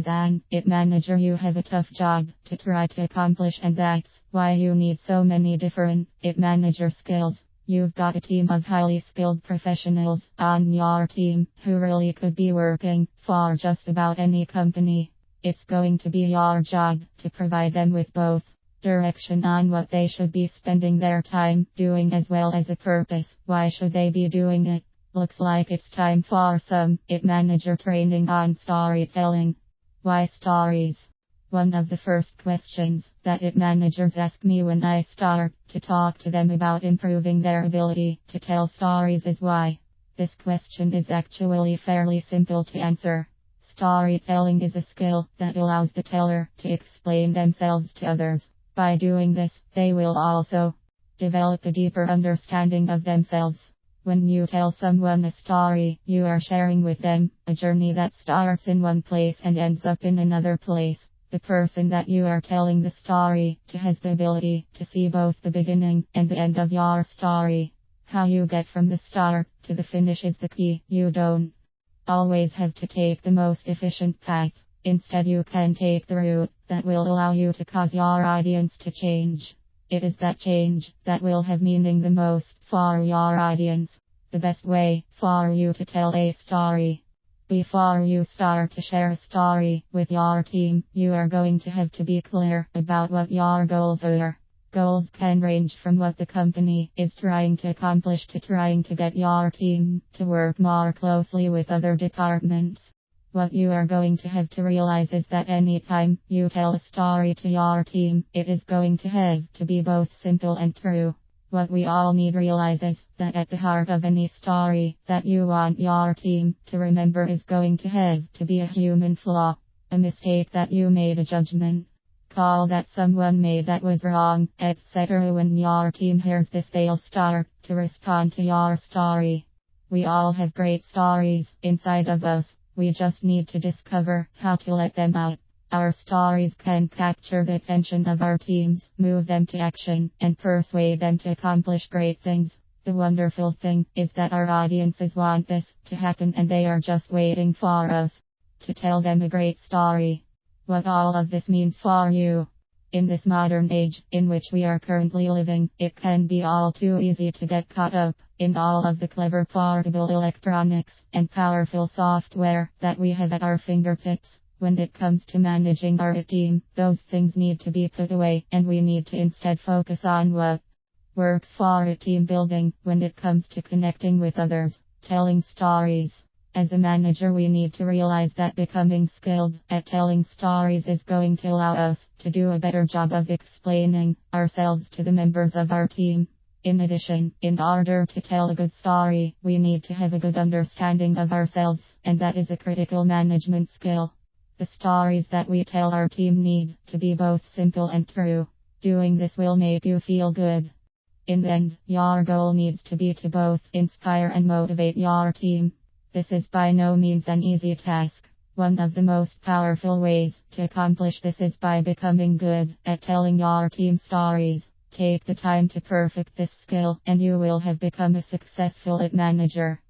As an IT manager, you have a tough job to try to accomplish, and that's why you need so many different IT manager skills. You've got a team of highly skilled professionals on your team who really could be working for just about any company. It's going to be your job to provide them with both direction on what they should be spending their time doing, as well as a purpose. Why should they be doing it? Looks like it's time for some IT manager training on storytelling. Why stories? One of the first questions that IT managers ask me when I start to talk to them about improving their ability to tell stories is why. This question is actually fairly simple to answer. Storytelling is a skill that allows the teller to explain themselves to others. By doing this, they will also develop a deeper understanding of themselves. When you tell someone a story, you are sharing with them a journey that starts in one place and ends up in another place. The person that you are telling the story to has the ability to see both the beginning and the end of your story. How you get from the start to the finish is the key. You don't always have to take the most efficient path. Instead, you can take the route that will allow you to cause your audience to change. It is that change that will have meaning the most for your audience. The best way for you to tell a story. Before you start to share a story with your team, you are going to have to be clear about what your goals are. Goals can range from what the company is trying to accomplish to trying to get your team to work more closely with other departments. What you are going to have to realize is that anytime you tell a story to your team, it is going to have to be both simple and true. What we all need to realize is that at the heart of any story that you want your team to remember is going to have to be a human flaw, a mistake that you made, a judgment call that someone made that was wrong, etc. When your team hears this, they'll start to respond to your story. We all have great stories inside of us. We just need to discover how to let them out. Our stories can capture the attention of our teams, move them to action, and persuade them to accomplish great things. The wonderful thing is that our audiences want this to happen, and they are just waiting for us to tell them a great story. What all of this means for you. In this modern age in which we are currently living, it can be all too easy to get caught up in all of the clever portable electronics and powerful software that we have at our fingertips. When it comes to managing our team, those things need to be put away, and we need to instead focus on what works for a team building when it comes to connecting with others, telling stories. As a manager, we need to realize that becoming skilled at telling stories is going to allow us to do a better job of explaining ourselves to the members of our team. In addition, in order to tell a good story, we need to have a good understanding of ourselves, and that is a critical management skill. The stories that we tell our team need to be both simple and true. Doing this will make you feel good. In the end, your goal needs to be to both inspire and motivate your team. This is by no means an easy task. One of the most powerful ways to accomplish this is by becoming good at telling your team stories. Take the time to perfect this skill, and you will have become a successful IT manager.